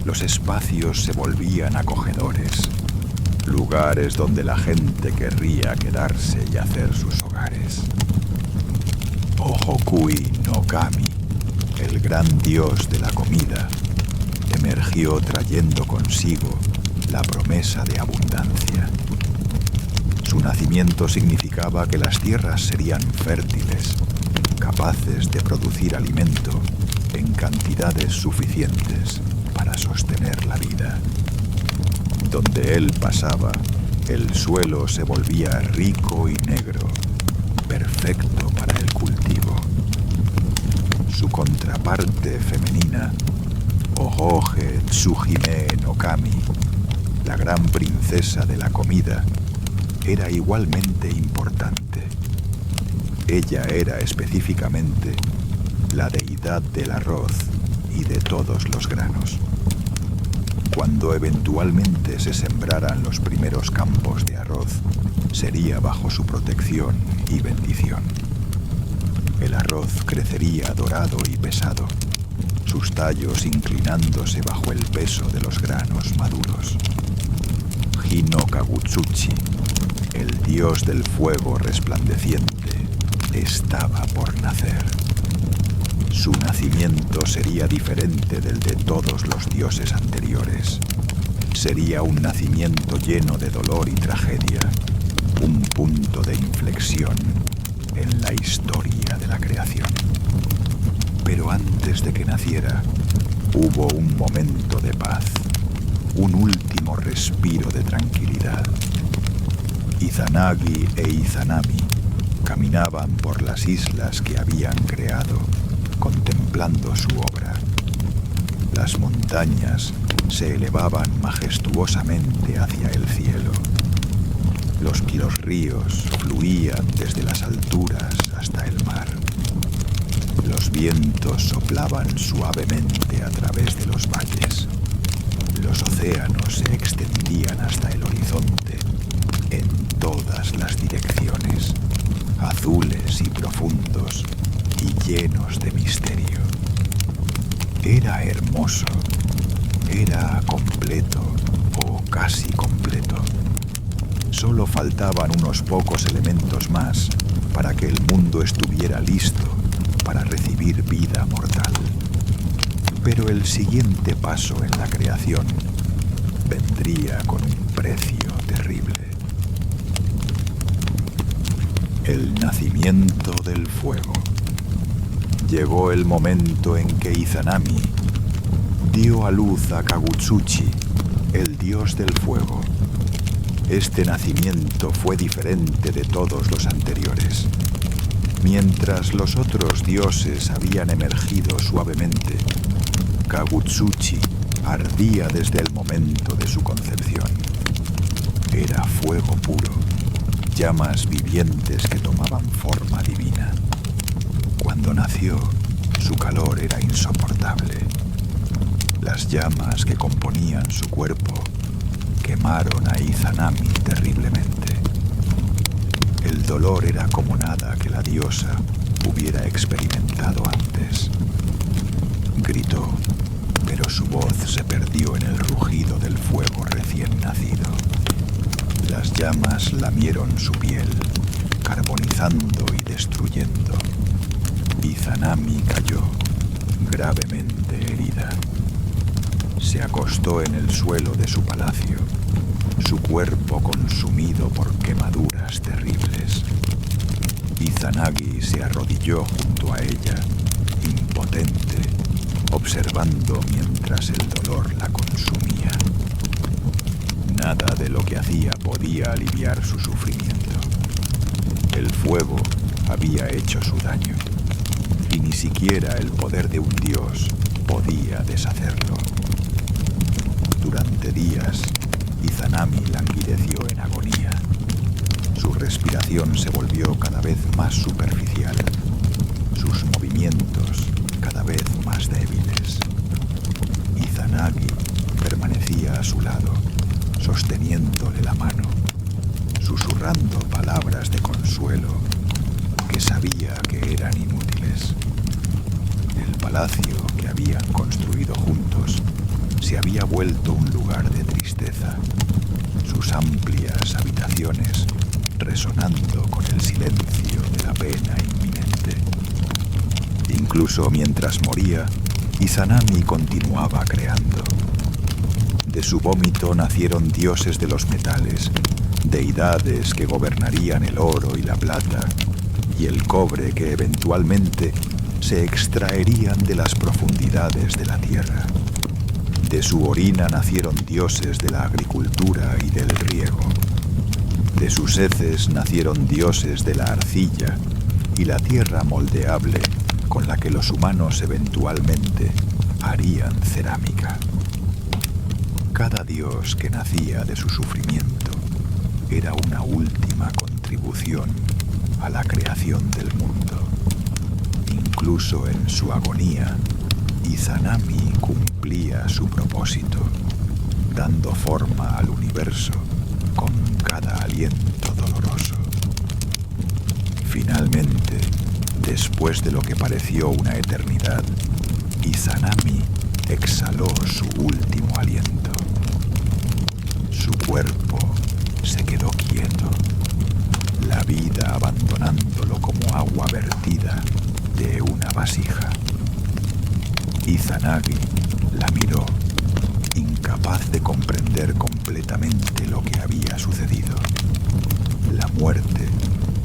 los espacios se volvían acogedores, lugares donde la gente querría quedarse y hacer sus hogares. Ohokui no Kami, el gran dios de la comida, emergió trayendo consigo la promesa de abundancia. Su nacimiento significaba que las tierras serían fértiles, capaces de producir alimento en cantidades suficientes para sostener la vida. Donde él pasaba, el suelo se volvía rico y negro, perfecto para el cultivo. Su contraparte femenina, Ohoge Tsuhime no Kami, la gran princesa de la comida, era igualmente importante. Ella era específicamente la deidad del arroz y de todos los granos. Cuando eventualmente se sembraran los primeros campos de arroz, sería bajo su protección y bendición. El arroz crecería dorado y pesado, sus tallos inclinándose bajo el peso de los granos maduros. Hino Kagutsuchi, el dios del fuego resplandeciente, estaba por nacer. Su nacimiento sería diferente del de todos los dioses anteriores. Sería un nacimiento lleno de dolor y tragedia, un punto de inflexión en la historia de la creación. Pero antes de que naciera, hubo un momento de paz, un último respiro de tranquilidad. Izanagi e Izanami caminaban por las islas que habían creado, contemplando su obra. Las montañas se elevaban majestuosamente hacia el cielo. Los ríos fluían desde las alturas hasta el mar. Los vientos soplaban suavemente a través de los valles. Los océanos se extendían hasta el horizonte en todas las direcciones, azules y profundos y llenos de misterio. Era hermoso, era completo o casi completo. Solo faltaban unos pocos elementos más para que el mundo estuviera listo para recibir vida mortal. Pero el siguiente paso en la creación vendría con un precio terrible. El nacimiento del fuego. Llegó el momento en que Izanami dio a luz a Kagutsuchi, el dios del fuego. Este nacimiento fue diferente de todos los anteriores. Mientras los otros dioses habían emergido suavemente, Kagutsuchi ardía desde el momento de su concepción. Era fuego puro, llamas vivientes que tomaban forma divina. Cuando nació, su calor era insoportable. Las llamas que componían su cuerpo quemaron a Izanami terriblemente. El dolor era como nada que la diosa hubiera experimentado antes. Gritó, pero su voz se perdió en el rugido del fuego recién nacido. Las llamas lamieron su piel, carbonizando y destruyendo. Izanami cayó, gravemente herida. Se acostó en el suelo de su palacio, su cuerpo consumido por quemaduras terribles. Izanagi se arrodilló junto a ella, impotente, observando mientras el dolor la consumía. Nada de lo que hacía podía aliviar su sufrimiento. El fuego había hecho su daño, y ni siquiera el poder de un dios podía deshacerlo. Durante días, Izanami languideció en agonía. Su respiración se volvió cada vez más superficial, sus movimientos cada vez más débiles. Izanagi permanecía a su lado, sosteniéndole la mano, susurrando palabras de consuelo que sabía que eran inútiles. El palacio que habían construido juntos se había vuelto un lugar de tristeza, sus amplias habitaciones resonando con el silencio de la pena inminente. Incluso mientras moría, Izanami continuaba creando. De su vómito nacieron dioses de los metales, deidades que gobernarían el oro y la plata, y el cobre que eventualmente se extraerían de las profundidades de la tierra. De su orina nacieron dioses de la agricultura y del riego. De sus heces nacieron dioses de la arcilla y la tierra moldeable con la que los humanos eventualmente harían cerámica. Cada dios que nacía de su sufrimiento era una última contribución a la creación del mundo. Incluso en su agonía, Izanami cumplía su propósito, dando forma al universo con cada aliento doloroso. Finalmente, después de lo que pareció una eternidad, Izanami exhaló su último aliento. Su cuerpo se quedó quieto, la vida abandonándolo como agua vertida de una vasija. Izanagi la miró, incapaz de comprender completamente lo que había sucedido. La muerte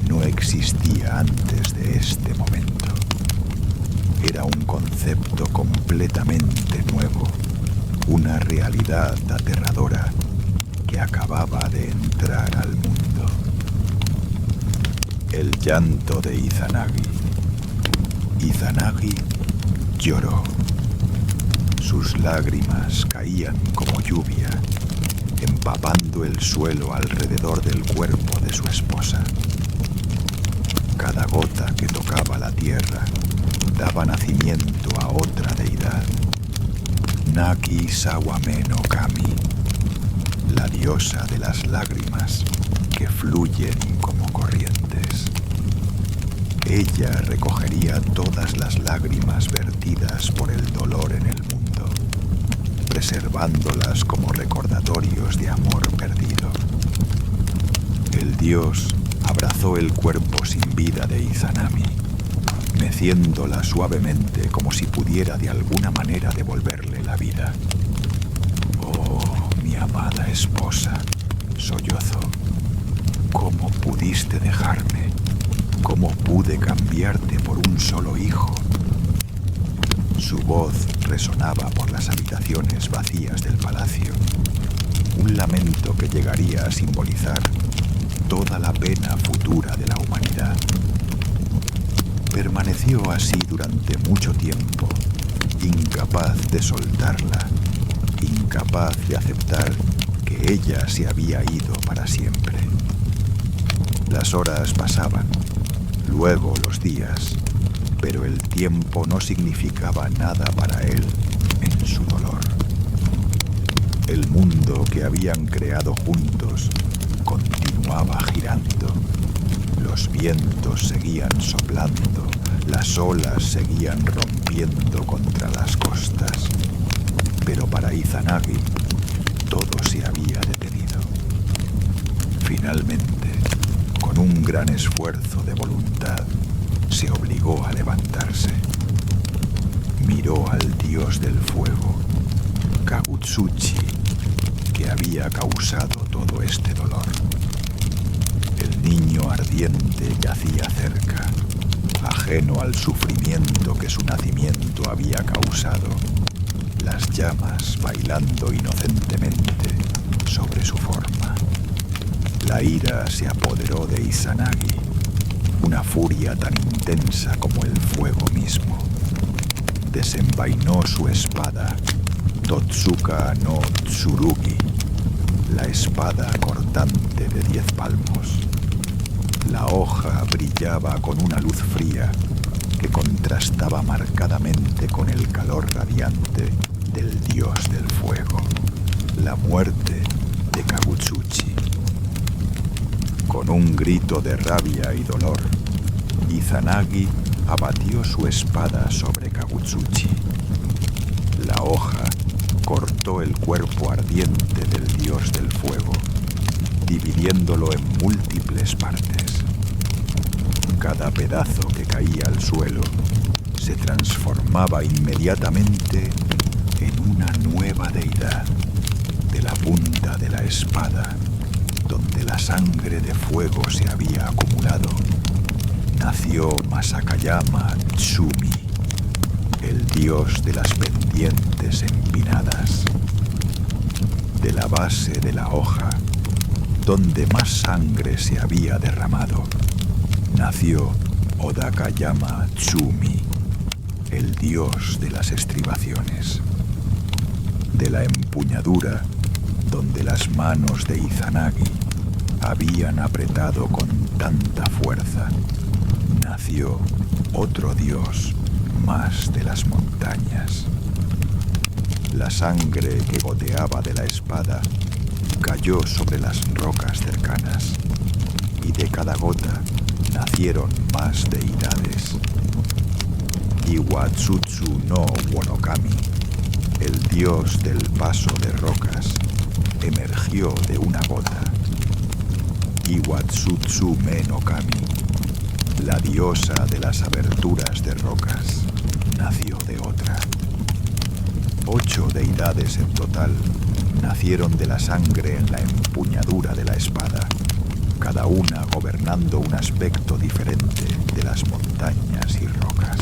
no existía antes de este momento. Era un concepto completamente nuevo, una realidad aterradora que acababa de entrar al mundo. El llanto de Izanagi. Izanagi lloró. Sus lágrimas caían como lluvia, empapando el suelo alrededor del cuerpo de su esposa. Cada gota que tocaba la tierra daba nacimiento a otra deidad, Naki Sawame no Kami, la diosa de las lágrimas que fluyen como corrientes. Ella recogería todas las lágrimas vertidas por el dolor en el mundo, preservándolas como recordatorios de amor perdido. El dios abrazó el cuerpo sin vida de Izanami, meciéndola suavemente como si pudiera de alguna manera devolverle la vida. Oh, mi amada esposa, sollozó. ¿Cómo pudiste dejarme? ¿Cómo pude cambiarte por un solo hijo? Su voz resonaba por las habitaciones vacías del palacio, un lamento que llegaría a simbolizar toda la pena futura de la humanidad. Permaneció así durante mucho tiempo, incapaz de soltarla, incapaz de aceptar que ella se había ido para siempre. Las horas pasaban, luego los días, pero el tiempo no significaba nada para él en su dolor. El mundo que habían creado juntos continuaba girando. Los vientos seguían soplando, las olas seguían rompiendo contra las costas. Pero para Izanagi todo se había detenido. Finalmente, con un gran esfuerzo de voluntad, se obligó a levantarse. Miró al dios del fuego, Kagutsuchi, que había causado todo este dolor. El niño ardiente yacía cerca, ajeno al sufrimiento que su nacimiento había causado, las llamas bailando inocentemente sobre su forma. La ira se apoderó de Izanagi, una furia tan intensa como el fuego mismo. Desenvainó su espada, Totsuka no Tsurugi, la espada cortante de 10 palmos. La hoja brillaba con una luz fría que contrastaba marcadamente con el calor radiante del dios del fuego, la muerte de Kagutsuchi. Con un grito de rabia y dolor, Izanagi abatió su espada sobre Kagutsuchi. La hoja cortó el cuerpo ardiente del dios del fuego, dividiéndolo en múltiples partes. Cada pedazo que caía al suelo se transformaba inmediatamente en una nueva deidad. De la punta de la espada, donde la sangre de fuego se había acumulado, nació Masakayama Tsumi, el dios de las pendientes empinadas. De la base de la hoja, donde más sangre se había derramado, nació Odakayama Tsumi, el dios de las estribaciones. De la empuñadura, donde las manos de Izanagi habían apretado con tanta fuerza, nació otro dios más de las montañas. La sangre que goteaba de la espada cayó sobre las rocas cercanas, y de cada gota nacieron más deidades. Iwatsutsu no Wonokami, el dios del paso de rocas, emergió de una gota. Iwatsutsu me no Kami, la diosa de las aberturas de rocas, nació de otra. 8 deidades en total nacieron de la sangre en la empuñadura de la espada, cada una gobernando un aspecto diferente de las montañas y rocas.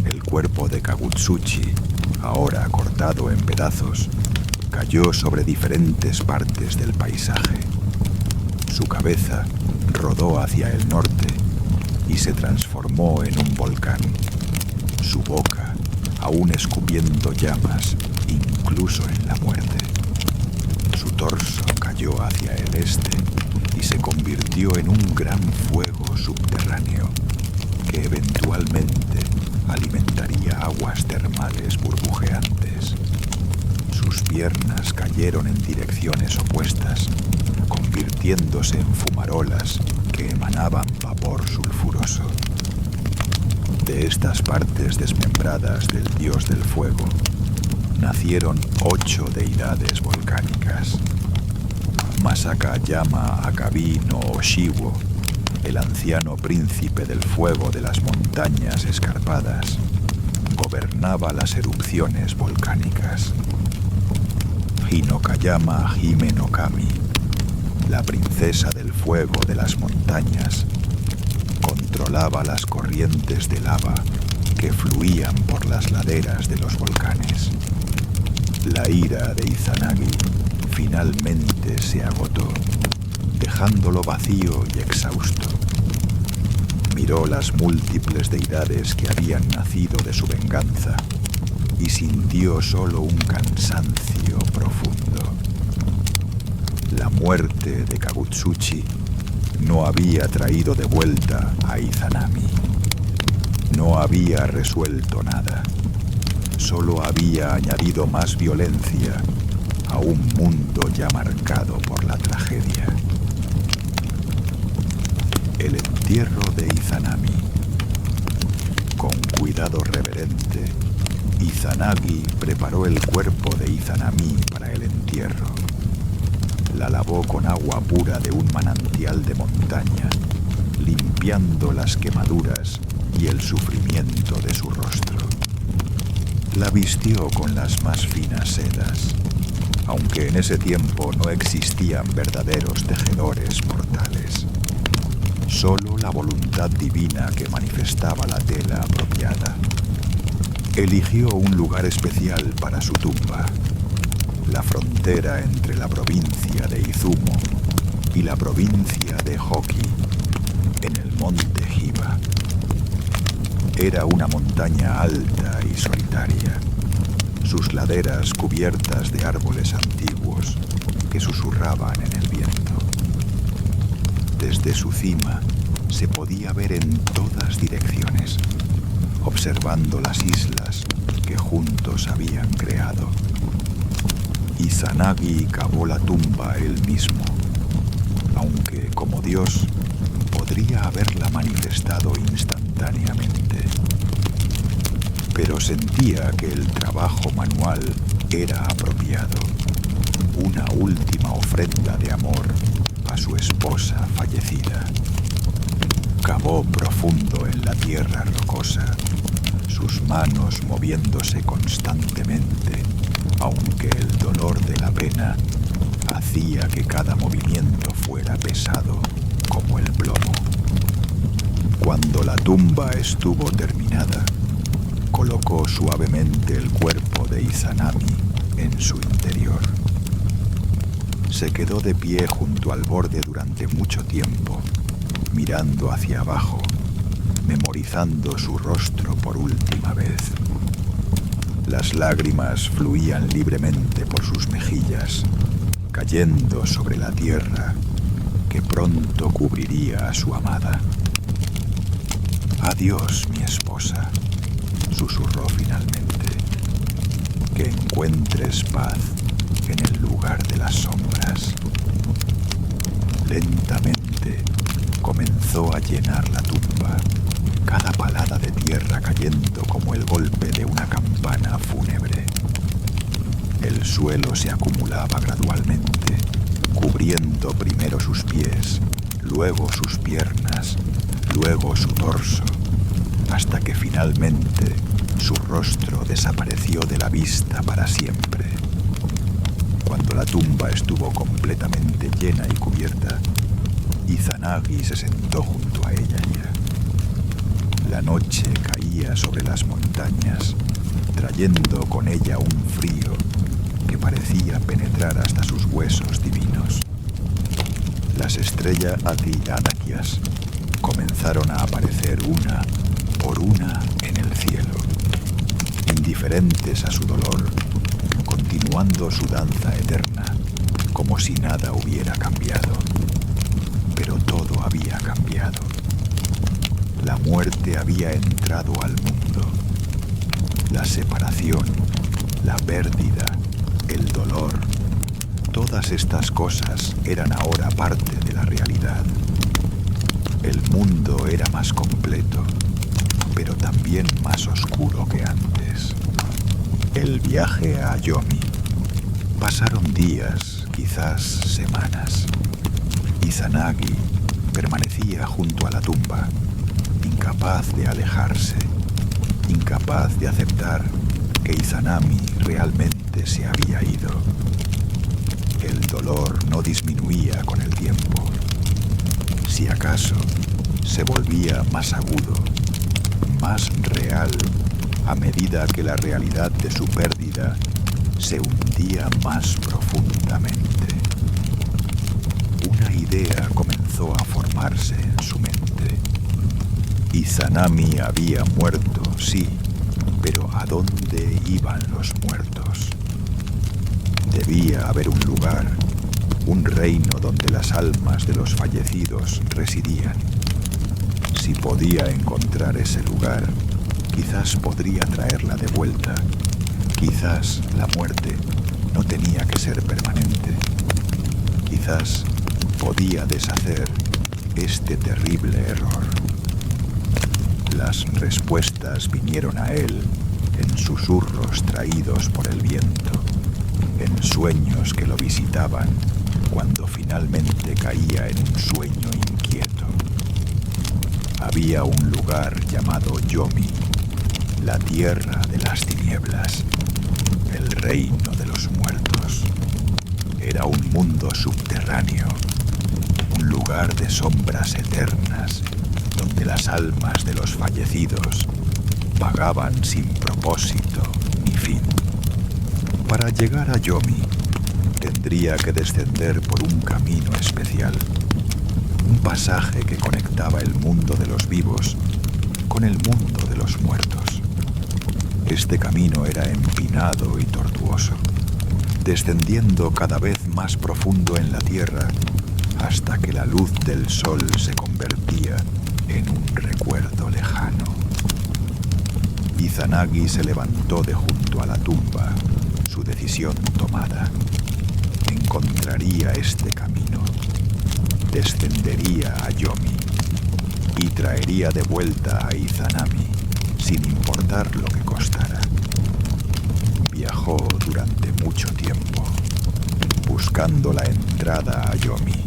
El cuerpo de Kagutsuchi, ahora cortado en pedazos, cayó sobre diferentes partes del paisaje. Su cabeza rodó hacia el norte y se transformó en un volcán. Su boca, aún escupiendo llamas, incluso en la muerte. Su torso cayó hacia el este y se convirtió en un gran fuego subterráneo que eventualmente alimentaría aguas termales burbujeantes. Sus piernas cayeron en direcciones opuestas, convirtiéndose en fumarolas que emanaban vapor sulfuroso. De estas partes desmembradas del dios del fuego, nacieron 8 deidades volcánicas. Masakayama Akabi no Oshiwo, el anciano príncipe del fuego de las montañas escarpadas, gobernaba las erupciones volcánicas. Hinokayama Hime no Kami, la princesa del fuego de las montañas, controlaba las corrientes de lava que fluían por las laderas de los volcanes. La ira de Izanagi finalmente se agotó, dejándolo vacío y exhausto. Miró las múltiples deidades que habían nacido de su venganza y sintió solo un cansancio profundo. La muerte de Kagutsuchi no había traído de vuelta a Izanami. No había resuelto nada. Solo había añadido más violencia a un mundo ya marcado por la tragedia. El entierro de Izanami. Con cuidado reverente, Izanagi preparó el cuerpo de Izanami para el entierro. La lavó con agua pura de un manantial de montaña, limpiando las quemaduras y el sufrimiento de su rostro. La vistió con las más finas sedas, aunque en ese tiempo no existían verdaderos tejedores mortales. Solo la voluntad divina que manifestaba la tela apropiada. Eligió un lugar especial para su tumba. la frontera entre la provincia de Izumo y la provincia de Hoki, en el monte Hiba. Era una montaña alta y solitaria, sus laderas cubiertas de árboles antiguos que susurraban en el viento. Desde su cima se podía ver en todas direcciones, observando las islas que juntos habían creado. Izanagi cavó la tumba él mismo, aunque como Dios podría haberla manifestado instantáneamente. Pero sentía que el trabajo manual era apropiado, una última ofrenda de amor a su esposa fallecida. Cavó profundo en la tierra rocosa, sus manos moviéndose constantemente, aunque el dolor de la pena hacía que cada movimiento fuera pesado como el plomo. Cuando la tumba estuvo terminada, colocó suavemente el cuerpo de Izanami en su interior. Se quedó de pie junto al borde durante mucho tiempo, mirando hacia abajo, memorizando su rostro por última vez. Las lágrimas fluían libremente por sus mejillas, cayendo sobre la tierra que pronto cubriría a su amada. «Adiós, mi esposa», susurró finalmente. «Que encuentres paz en el lugar de las sombras». Lentamente comenzó a llenar la tumba, cada palada de tierra cayendo como el golpe de una campana fúnebre. El suelo se acumulaba gradualmente, cubriendo primero sus pies, luego sus piernas, luego su torso, hasta que finalmente su rostro desapareció de la vista para siempre. Cuando la tumba estuvo completamente llena y cubierta, Izanagi se sentó junto a ella ya. La noche caía sobre las montañas, trayendo con ella un frío que parecía penetrar hasta sus huesos divinos. Las estrellas Adakias comenzaron a aparecer una por una en el cielo, indiferentes a su dolor, continuando su danza eterna, como si nada hubiera cambiado. Pero todo había cambiado. La muerte había entrado al mundo. La separación, la pérdida, el dolor, todas estas cosas eran ahora parte de la realidad. El mundo era más completo, pero también más oscuro que antes. El viaje a Yomi. Pasaron días, quizás semanas. Izanagi permanecía junto a la tumba, incapaz de alejarse, incapaz de aceptar que Izanami realmente se había ido. El dolor no disminuía con el tiempo. Si acaso, se volvía más agudo, más real, a medida que la realidad de su pérdida se hundía más profundamente. Una idea comenzó a formarse en su mente. Izanami había muerto, sí, pero ¿a dónde iban los muertos? Debía haber un lugar, un reino donde las almas de los fallecidos residían. Si podía encontrar ese lugar, quizás podría traerla de vuelta. Quizás la muerte no tenía que ser permanente. Quizás podía deshacer este terrible error. Las respuestas vinieron a él en susurros traídos por el viento, en sueños que lo visitaban cuando finalmente caía en un sueño inquieto. Había un lugar llamado Yomi, la tierra de las tinieblas, el reino de los muertos. Era un mundo subterráneo, un lugar de sombras eternas, donde las almas de los fallecidos vagaban sin propósito ni fin. Para llegar a Yomi, tendría que descender por un camino especial, un pasaje que conectaba el mundo de los vivos con el mundo de los muertos. Este camino era empinado y tortuoso, descendiendo cada vez más profundo en la tierra hasta que la luz del sol se convertía en un recuerdo lejano. Izanagi se levantó de junto a la tumba, su decisión tomada. Encontraría este camino, descendería a Yomi y traería de vuelta a Izanami, sin importar lo que costara. Viajó durante mucho tiempo, buscando la entrada a Yomi.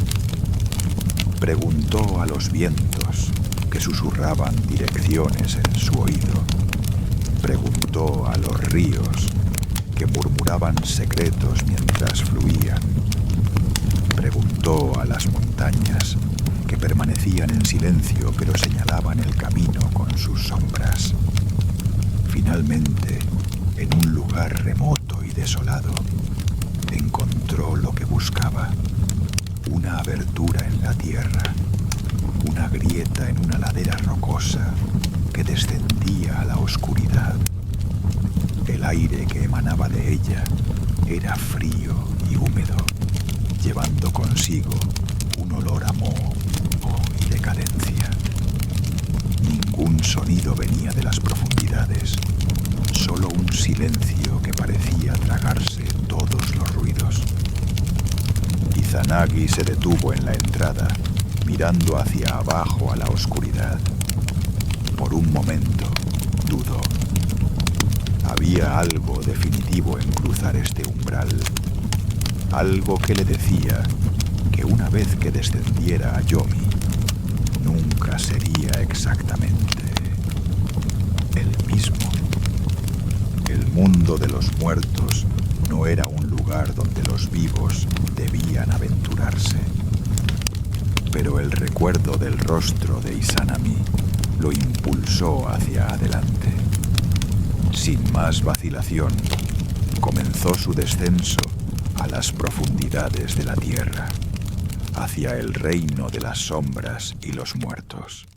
Preguntó a los vientos que susurraban direcciones en su oído. Preguntó a los ríos que murmuraban secretos mientras fluían. Preguntó a las montañas que permanecían en silencio pero señalaban el camino con sus sombras. Finalmente, en un lugar remoto y desolado, encontró lo que buscaba: una abertura en la tierra, una grieta en una ladera rocosa que descendía a la oscuridad. El aire que emanaba de ella era frío y húmedo, llevando consigo un olor a moho y decadencia. Ningún sonido venía de las profundidades, solo un silencio que parecía tragarse todos los ruidos. Izanagi se detuvo en la entrada, mirando hacia abajo a la oscuridad. Por un momento, dudó. Había algo definitivo en cruzar este umbral, algo que le decía que una vez que descendiera a Yomi, nunca sería exactamente el mismo. El mundo de los muertos no era un lugar donde los vivos debían aventurarse. Pero el recuerdo del rostro de Izanami lo impulsó hacia adelante. Sin más vacilación, comenzó su descenso a las profundidades de la tierra, hacia el reino de las sombras y los muertos.